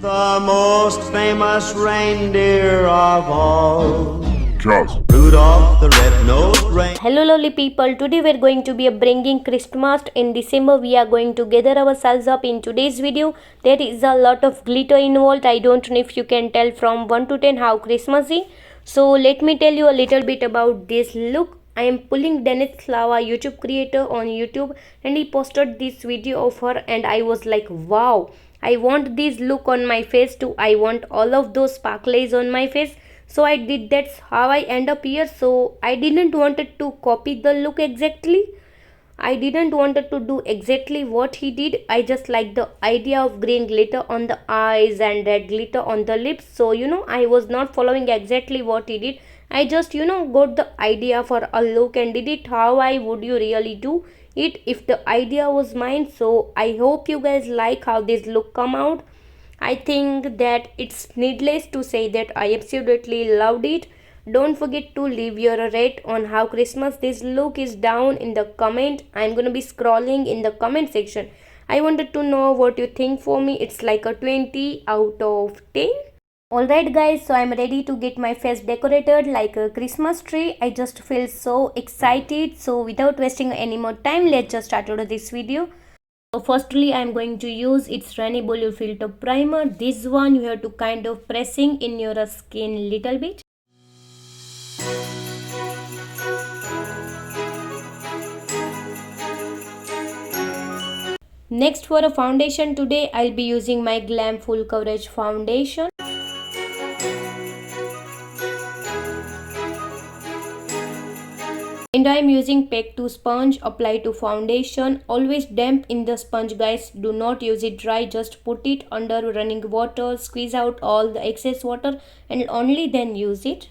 The most famous reindeer of all. Charles. Rudolph the red-nosed reindeer. Hello lovely people, today we are going to be bringing Christmas in December. We are going to gather ourselves up in today's video. There is a lot of glitter involved. I don't know if you can tell from 1 to 10 how Christmassy. So let me tell you a little bit about this look. I am pulling Dennis Slava, YouTube creator, on YouTube, and he posted this video of her and I was like, wow, I want this look on my face too. I want all of those sparkles on my face. So I did. That's how I end up here. So I didn't wanted to copy the look exactly. I didn't wanted to do exactly what he did. I just like the idea of green glitter on the eyes and red glitter on the lips. So I was not following exactly what he did. I just got the idea for a look and did it how I would you really do it if the idea was mine. So I hope you guys like how this look come out. I think that it's needless to say that I absolutely loved it. Don't forget to leave your rate on how Christmas this look is down in the comment. I'm gonna be scrolling in the comment section. I wanted to know what you think. For me it's like a 20 out of 10. Alright guys, so I'm ready to get my face decorated like a Christmas tree. I just feel so excited. So without wasting any more time, let's just start with this video. So firstly I am going to use its Rainy Bollywood Filter Primer. This one you have to kind of pressing in your skin little bit. Next for a foundation today I'll be using my Glam Full Coverage Foundation. And I am using Pack to sponge. Apply to foundation. Always damp in the sponge guys. Do not use it dry. Just put it under running water. Squeeze out all the excess water and only then use it.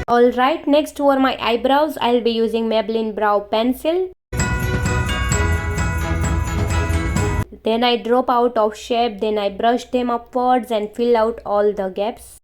Alright, next for my eyebrows, I'll be using Maybelline Brow Pencil. Then I drop out of shape, then I brush them upwards and fill out all the gaps.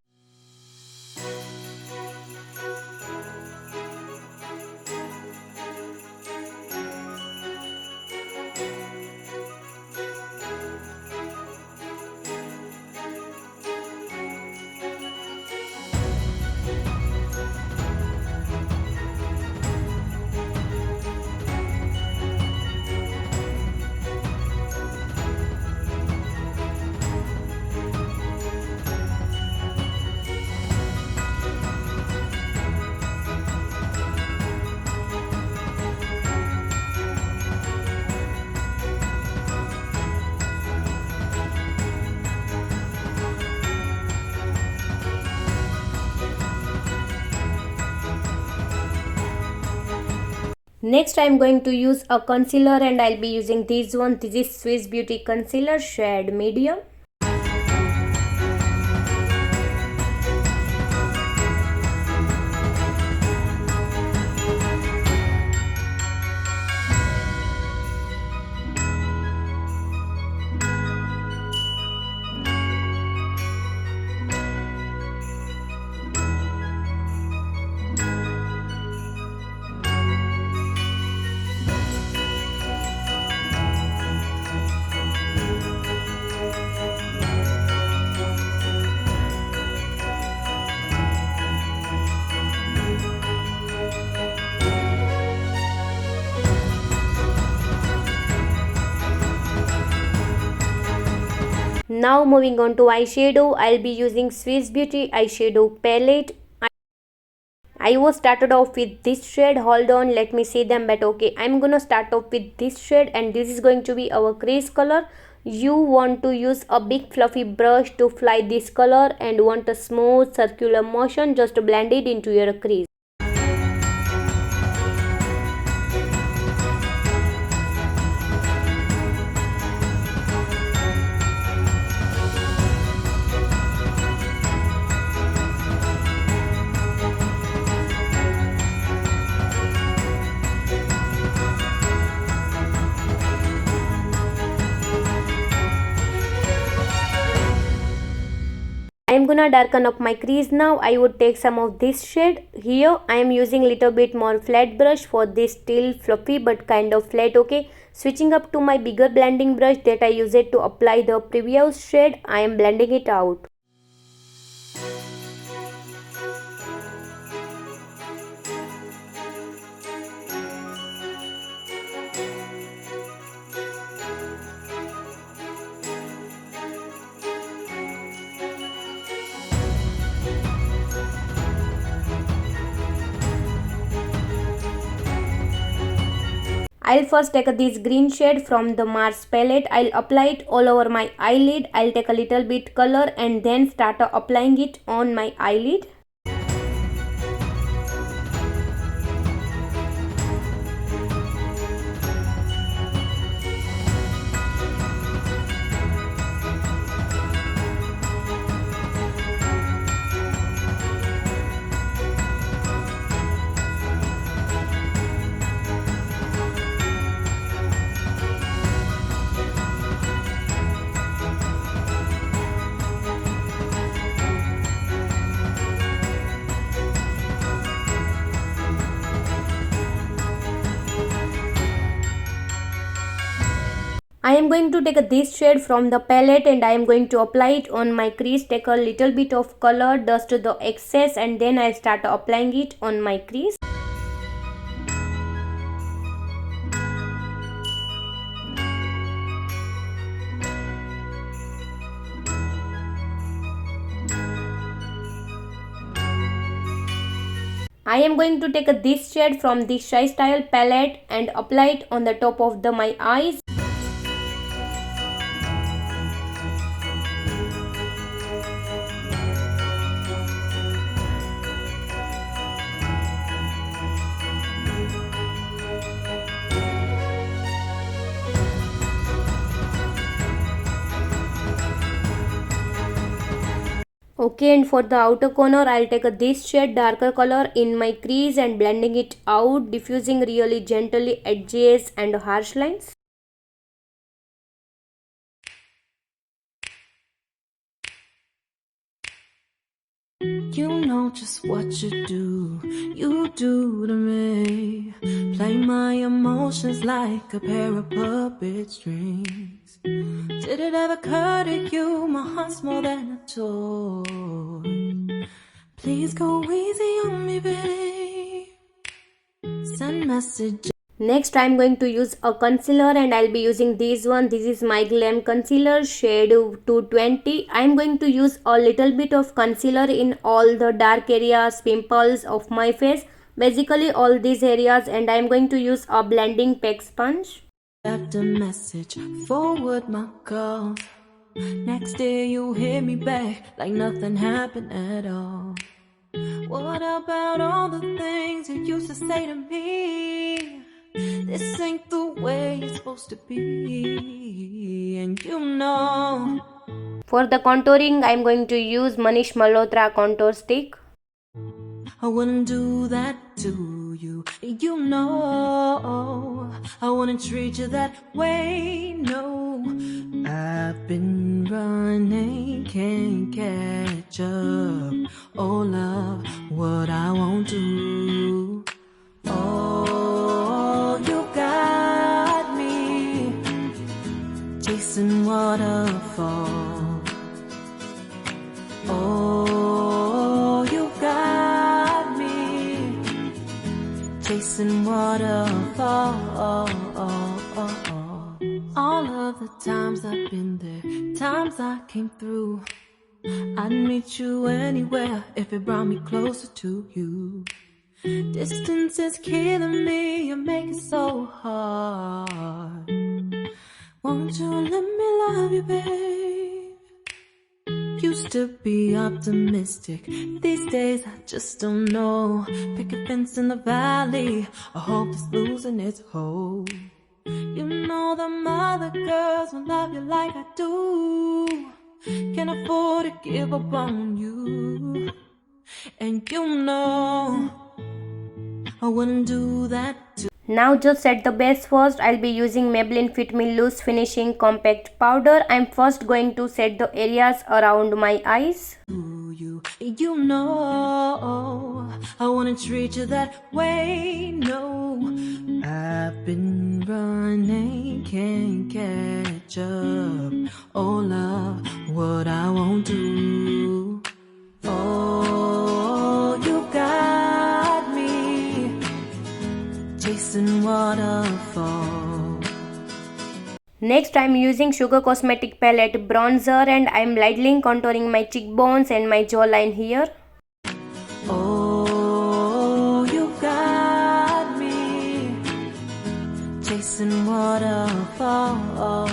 Next I am going to use a concealer and I'll be using this one. This is Swiss Beauty Concealer shade medium. Now moving on to eyeshadow, I'll be using Swiss Beauty eyeshadow palette. I was started off with this shade. Hold on, let me see them, but okay, I'm gonna start off with this shade, and this is going to be our crease color. You want to use a big fluffy brush to fly this color and want a smooth circular motion just to blend it into your crease. I am gonna darken up my crease now. I would take some of this shade. Here I am using little bit more flat brush for this, still fluffy but kind of flat, okay. Switching up to my bigger blending brush that I use it to apply the previous shade. I am blending it out. I'll first take this green shade from the Mars palette. I'll apply it all over my eyelid. I'll take a little bit color and then start applying it on my eyelid. I am going to take this shade from the palette and I am going to apply it on my crease. Take a little bit of color, dust the excess, and then I start applying it on my crease. I am going to take this shade from the Shy Style palette and apply it on the top of my eyes. Okay, and for the outer corner, I'll take this shade darker color in my crease and blending it out, diffusing really gently edges and harsh lines. You know just what you do to me. Play my emotions like a pair of puppet strings. Did it ever occur to you my heart's more than a toy? Please go easy on me, babe. Send message. Next, I am going to use a concealer and I'll be using this one. This is my Glam Concealer shade 220. I am going to use a little bit of concealer in all the dark areas, pimples of my face. Basically all these areas, and I am going to use a blending pack sponge. Left a message, forward my call. Next day you hit me back like nothing happened at all. What about all the things you used to say to me? This ain't the way it's supposed to be, and you know. For the contouring, I am going to use Manish Malhotra contour stick. I wouldn't do that to you, you know. I wouldn't treat you that way, no. I've been running, can't catch up. Oh love, what I won't do. Oh, you got me chasing waterfalls. Oh, you got me chasing waterfalls. All of the times I've been there, times I came through. I'd meet you anywhere if it brought me closer to you. Distance is killing me, you make it so hard. Won't you let me love you, babe? Used to be optimistic, these days I just don't know. Pick a fence in the valley, I hope it's losing its hold. You know them other girls won't love you like I do. Can't afford to give up on you. And you know I wouldn't do that too. Now just set the base first. I'll be using Maybelline Fit Me Loose Finishing Compact Powder. I'm first going to set the areas around my eyes. You know I wanna treat you that way. No, I've been running, can't catch up. Oh love, what I won't do. Oh, you got me chasing waterfalls. Next, I'm using Sugar Cosmetic Palette Bronzer and I'm lightly contouring my cheekbones and my jawline here. Oh, you got me chasing waterfalls.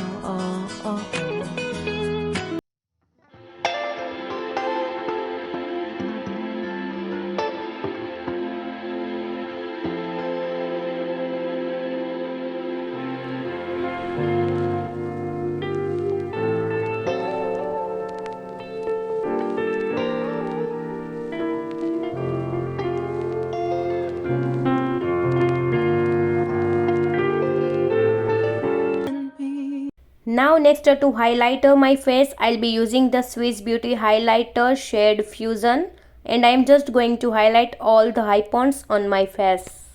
Now next to highlight my face, I'll be using the Swiss Beauty Highlighter shade Fusion and I'm just going to highlight all the high points on my face.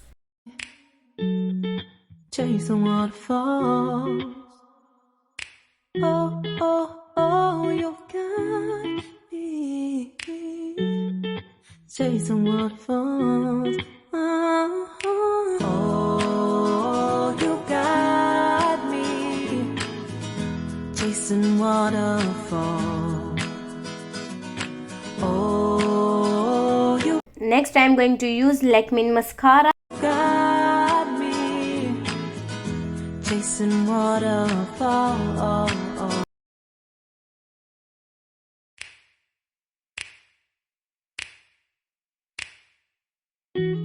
Chasing waterfalls. Oh, oh, oh, you got me chasing waterfalls. Oh, oh, you got me chasing waterfalls. Oh, you Next I'm going to use Lakme mascara. got me chasing waterfalls.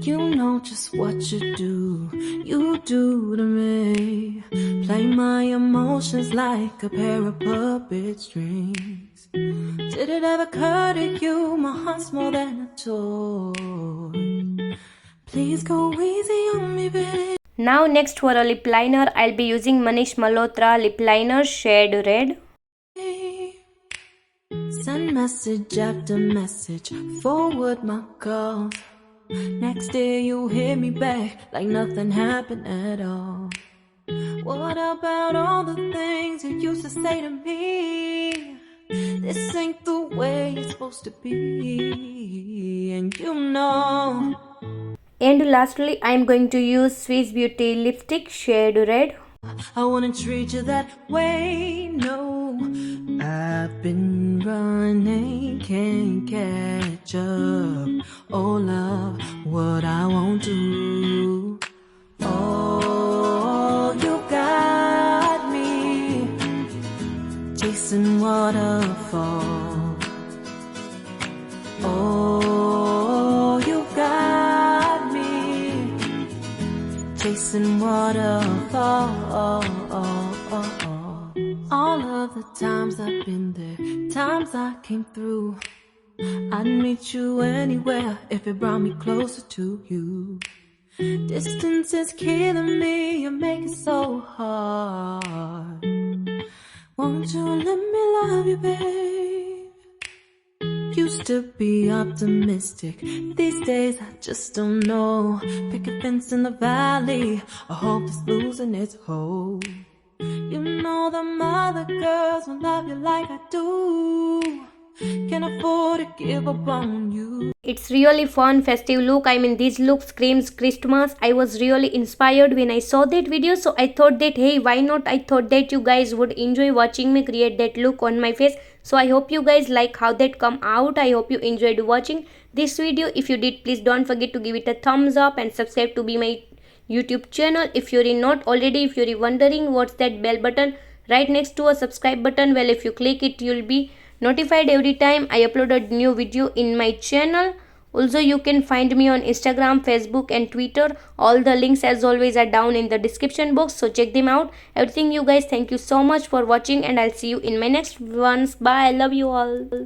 You know just what you do to me. Play my emotions like a pair of puppet strings. Did it ever occur to you my heart's more than a toy? Please go easy on me, babe. Now next for a lip liner, I'll be using Manish Malhotra lip liner shade Red. Send message after message, forward my calls. Next day you hit me back like nothing happened at all. What about all the things you used to say to me? This ain't the way it's supposed to be, and you know. And lastly, I'm going to use Swiss Beauty lipstick shade Red. I wanna treat you that way, no. I've been running, can't catch up. Oh love, what I won't do. Oh, you got me chasing waterfalls. Oh, you got me chasing waterfalls. All of the times I've been there, times I came through. I'd meet you anywhere if it brought me closer to you. Distance is killing me, you make it so hard. Won't you let me love you, babe? Used to be optimistic, these days I just don't know. Pick a fence in the valley, I hope it's losing its hold. You know them other girls won't love you like I do. Can't afford to give up on you. It's really fun festive look. I mean, this look screams Christmas. I was really inspired when I saw that video, so I thought that hey, why not? I thought that you guys would enjoy watching me create that look on my face. So I hope you guys like how that come out. I hope you enjoyed watching this video. If you did, please don't forget to give it a thumbs up and subscribe to be my YouTube channel. If you're not already, if you're wondering what's that bell button right next to a subscribe button, well, if you click it, you'll be notified every time I upload a new video in my channel. Also, you can find me on Instagram, Facebook and Twitter. All the links as always are down in the description box, so check them out. Everything you guys, thank you so much for watching and I'll see you in my next ones. Bye. I love you all.